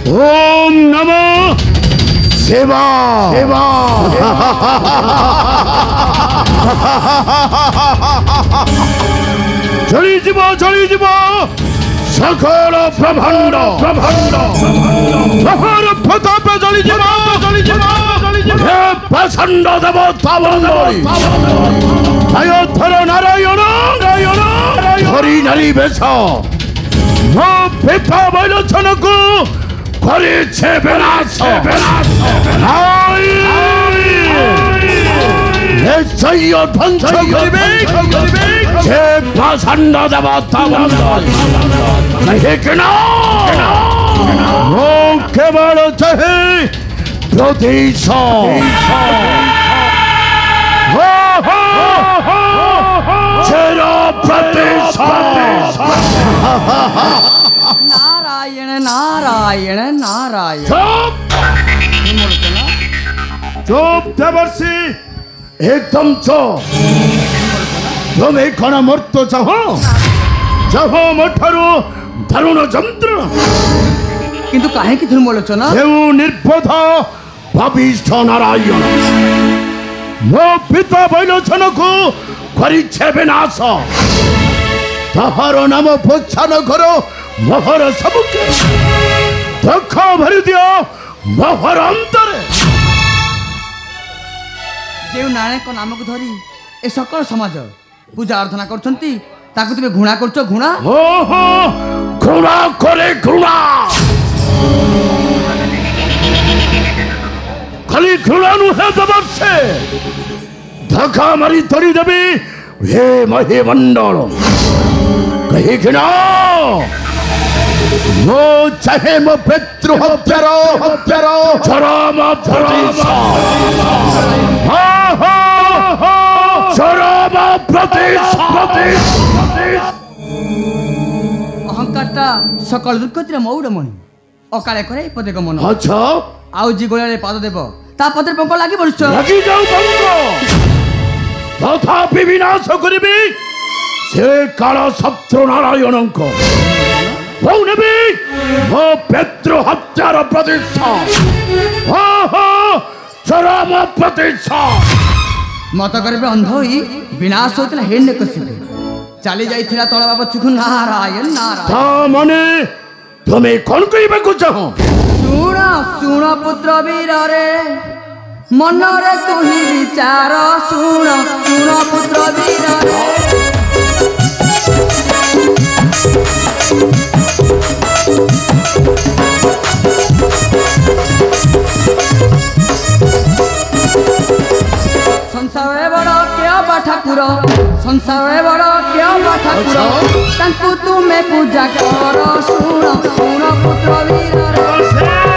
ओम नमः शिवा शिवा चली जीव सकल ब्रह्मांड प्रभार प्रताप चली जीव प्रचंड देवता अयोध्यार नारायण हरि नारी बेश मो पिता बैलोचन को करिछे विनाश निश्चय ध्वंस करिबे जे प्रचंड देवता कहे कि मो केवल चाहे प्रदेश नारायण नारायण नारायण चुप देवर्षि एकदम चुप तुम्हें कण मर्त चाहो मठारू दारुण जंत्रणा किंतु काहे कि धर्मलोचना निर्बोध भविष्ठ नारायण मो पिता बैलोचन को करिछे विनाश तहार नाम पोछा न करो मोहर सबके दुख भरी दियो मोहर अंतरे जे नारायण नाम को धरी ए सकल समाज पूजा आराधना करछंती ताकु तुमे घृणा करछो घृणा ओहो घृणा करे घृणा खाली घृणा नुहे देवर्षे धक्का मारी तोड़ी देवी हे महे मंडल कही कि मो चाहे मो पितृ हत्यार चरम अहंकारटा सकल दुर्गतिर मौडमणि अकाले करे पदे गमन अच्छा आउ जी गोळे पाद देव ता पदे पंक लागि बरछ लगी जाऊ पंक तथापि विनाश करिबी से काल शत्रु नारायण को भौनेबी मो पितृ हत्यार प्रतिष्ठा चरम प्रतिष्ठा मत करबे अंध होई विनाश होतला हेन्ने कसिबे चली जाइथिला तळ बाबा चुखु नारायण नारायण ता माने तुमे कोन कइबे को चाहो सुण पुत्र वीर रे मन रे तू ही विचार सुण पुत्र वीर रे संसार बड़ा क्या बा ठाकुर संसार बड़ा क्या बा ठाकुर तांकु तुमे पूजा कर सुण पुत्र वीर रे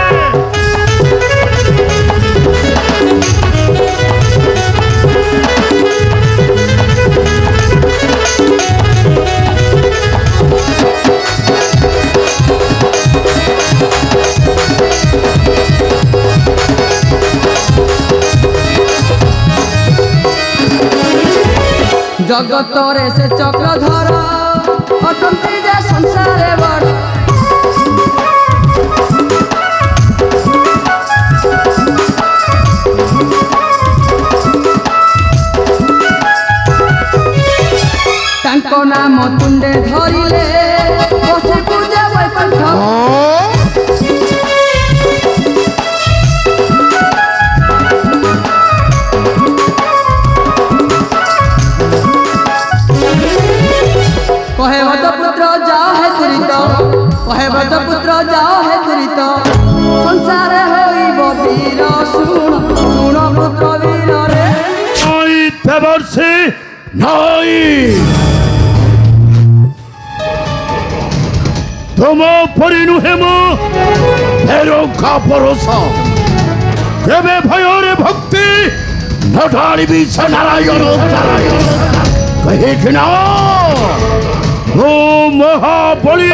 जगत रे से चक्रधर अटंती जे संसारे बड़ तांको नाम तुंडे धरिले बसे पूजा वैकुंठ कहे भज पुत्र जाओ है दुरित कहे भज पुत्र जाओ है दुरित संसार होइब वीर सुण पुत्र वीर रे आई देवर्षि नाई तुम परि नुहे मो फेरो का भरोसा केबे भयोरे भक्ति नढाळिबी से नारायण कहे कि ओ महाबली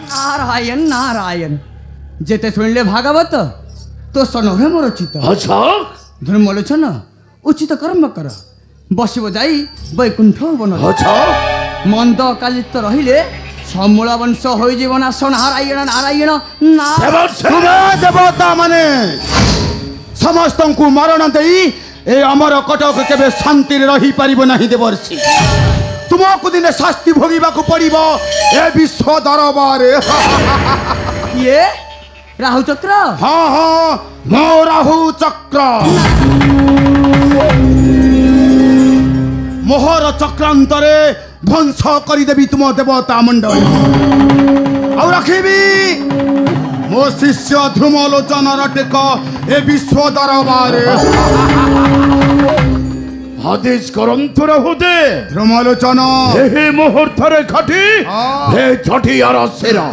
नारायण नारायण जेते सुनले भागवत तो सनोहे मोर चित अच्छा धर्मलोचन उचित कर्म कर बसिब जाई वैकुंठ बन अच्छा ମନ୍ଦ କାଲିତ ରହିଲେ ସମୂଳ ବଂଶ ହୋଇଯିବ ନାଶ। ନାରାୟଣ ନାରାୟଣ ତୁମେ ଦେବତା ମାନେ ସମସ୍ତଙ୍କୁ ମରଣ ଦେଇ ଏ ଆମର କଟକ କେବେ ଶାନ୍ତିରେ ରହିପାରିବ ନାହିଁ ଦେବର୍ଷି। ତୁମକୁ ଦିନେ ଶାସ୍ତି ଭୋଗିବାକୁ ପଡ଼ିବ ଏ ବିଶ୍ୱ ଦରବାରେ। କିଏ ରାହୁ ଚକ୍ର? ହଁ ହଁ ମୋ ରାହୁ ଚକ୍ର। ମୋହର ଚକ୍ରାନ୍ତରେ ଧ୍ୱଂସ କରିଦେବି ତୁମ ଦେବତା ମଣ୍ଡଳ ଆଉ ରଖିବି ମୋ ଶିଷ୍ୟ ଧ୍ରୁମଲୋଚନର ଟେକ ଏ ବିଶ୍ୱ ଦରବାରେ। আদেশ করন্তু রহুদে ধ্রুমলোচন এই মুহূর্তে ঘটি হে ঝটিয়ার সেরা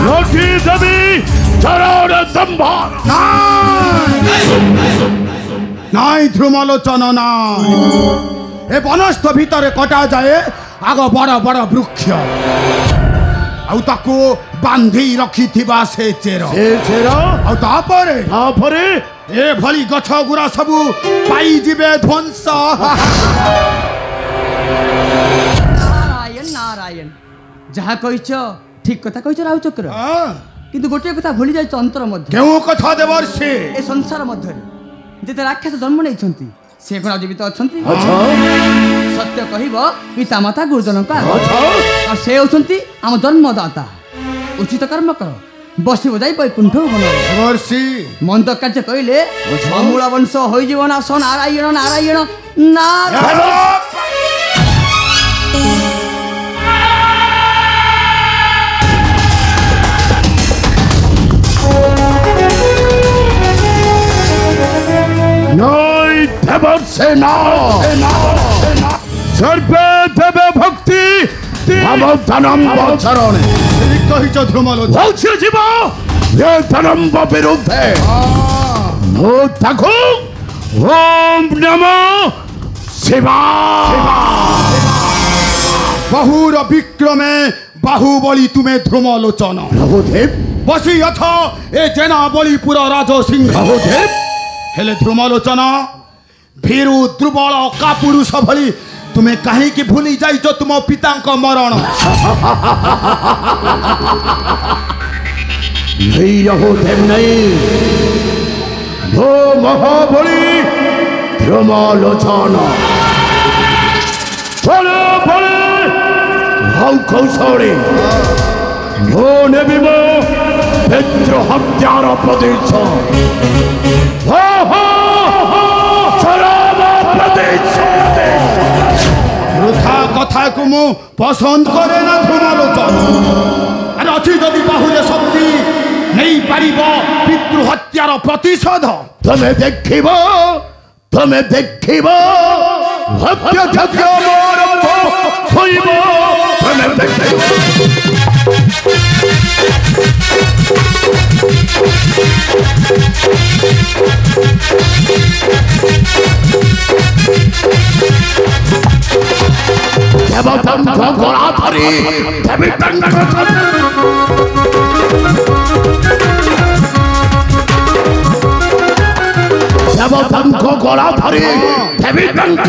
ঘটি দেবী চরণ সম্ভার নাই ধ্রুমলোচন নাই। এ বনস্থ ভিতরে কটা যায় আগ বড় বড় বৃক্ষ ଆଉ ତାକୁ ବାନ୍ଧି ରଖିଥିବା ସେ ଚେର ଆଉ ତାପରେ ଏଭଳି ଗଛ ଗୁରା ସବୁ ପାଇଯିବେ ଧ୍ୱଂସ। ନାରାୟଣ ନାରାୟଣ ଯାହା କହିଛ ଠିକ କଥା କହିଛ ରାହୁ ଚକ୍ର। କିନ୍ତୁ ଗୋଟିଏ କଥା ଭୁଲି ଯାଇଛ ଅନ୍ତର ମଧ୍ୟ। କେଉଁ କଥା ଦେବର୍ଷି? ଏ ସଂସାର ମଧ୍ୟରେ ଯେତେ ରାକ୍ଷସ ଜନ୍ମ ନେଇଛନ୍ତି ସେ କଣ ଜୀବିତ ଅଛନ୍ତି? ସତ୍ୟ କହିବ ପିତାମାତା ଗୁରୁଜନଙ୍କ ଆଉ ସେ ହେଉଛନ୍ତି ଆମ ଜନ୍ମଦାତା। ଉଚିତ କର୍ମ କର ବସିବ ଯାଇ ବୈକୁଣ୍ଠ ଦେବର୍ଷି। ମନ୍ଦ କାର୍ଯ୍ୟ କହିଲେ ସମୂଳ ବଂଶ ହୋଇଯିବ ନାଶ। ନାରାୟଣ ନାରାୟଣ ନାରାୟଣ। নয় দেবর্ষে না সর্বে দেবে ভক্তি ধনম্ব চরণে ঠিক কহিছ ধ্রুমলোচন। বলছে জীব এ ধনম্ব বিরুদ্ধে নো থাকো ওম নমো শিবায়। বহুর বিক্রমে বাহুবলী তুমে ধ্রুমলোচন। প্রভুদেব বসি অথ এ জেনা বলিপুর রাজ সিংহ। প্রভুদেব হেলে ধ্রুমলোচন ভীরু দুর্বଳ କାପୁରୁଷ ଭଳି ତୁମେ କାହିଁକି ଭୁଲି ଯାଇଛ ତୁମ ପିତାଙ୍କ ମରଣ? नहीं रघुदेव नहीं भो महाबली ध्रुमलोचन बड़े बड़े भाव कौशली भो नेबी मो मित्र हत्यार प्रदेश ବୃଥା କଥାକୁ ମୁଁ ପସନ୍ଦ କରେ ନା ଧ୍ରୁମଲୋଚନ। ଆରେ ଅଛି ଯଦି ବାହୁରେ ଶକ୍ତି ନେଇପାରିବ ପିତୃ ହତ୍ୟାର ପ୍ରତିଶୋଧ। ତମେ ଦେଖିବ ହତ୍ୟା ଯଜ୍ଞ ଆରମ୍ଭ ହୋଇବ ତମେ ଦେଖିବ। দেবতাঙ্ক গলা ধরি দেবী তাঙ্ক দেবতাঙ্ক গলা ধরি দেবী তাঙ্ক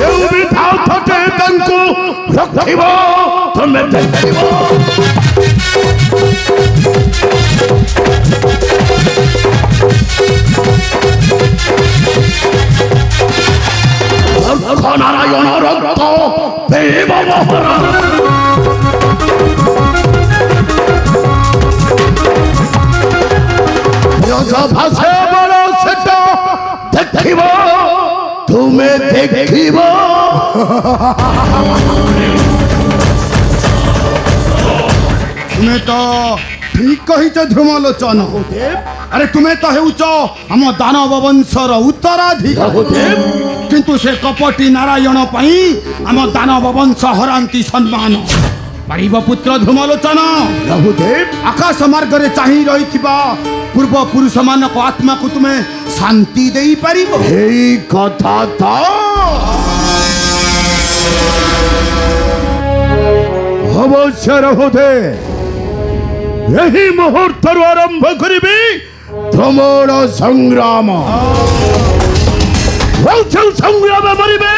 এও বিধাও থটে তাঙ্কু রক্ষিব তুমি দেখিব। নারায়ণ রক্ত দেব মহরা ভাষে বড় সেটা দেখিব তুমি দেখিব। ତୁମେ ତ ଠିକ କହିଛ ଧ୍ରୁମଲୋଚନ। ଆରେ ତୁମେ ତ ହେଉଛ ଆମ ଦାନବ ବଂଶର ଉତ୍ତରାଧିକାରୀ। କିନ୍ତୁ ସେ କପଟି ନାରାୟଣ ପାଇଁ ଆମ ଦାନବ ବଂଶ ହରାନ୍ତି ସମ୍ମାନ। ପାରିବ ପୁତ୍ର ଧ୍ରୁମଲୋଚନ ଆକାଶ ମାର୍ଗରେ ଚାହିଁ ରହିଥିବା ପୂର୍ବ ପୁରୁଷମାନଙ୍କ ଆତ୍ମାକୁ ତୁମେ ଶାନ୍ତି ଦେଇପାରିବ? এই কথা তো অবশ্য রহুদে এই মুহূর্তରୁ ଆରମ୍ଭ କରିବି ତୁମର ସଂଗ୍ରାମ ସଂଗ୍ରାମ କରିବେ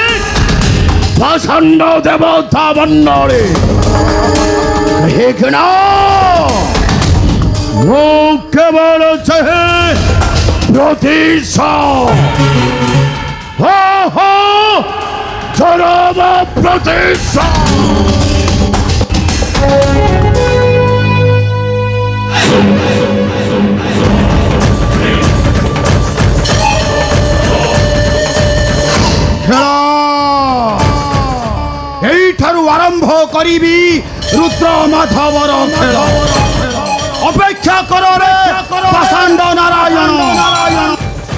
ପାଷାଣ୍ଡ ଦେବତା ମଣ୍ଡଳୀ କାହିଁକିନା ମୁଁ କେବଳ ଚାହେଁ ପ୍ରତିଶୋଧ ଚରମ ପ୍ରତିଶୋଧ ଏଇଠାରୁ ଆରମ୍ଭ କରିବି ରୁଦ୍ର ମାଧବର ଖେଳ ଅପେକ୍ଷା କର ରେ ପାଷାଣ୍ଡ ନାରାୟଣ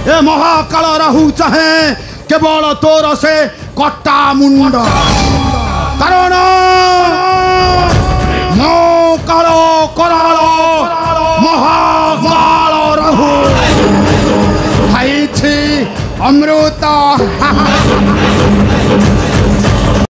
ଏ ମହାକାଳ ରାହୁ ଚାହେଁ କେବଳ ତୋର ସେ କଟା ମୁଣ୍ଡ କାରଣ ମୋ କାଳ କରାଳ ମହାକାଳ ରାହୁ ଖାଇଛି ଅମୃତ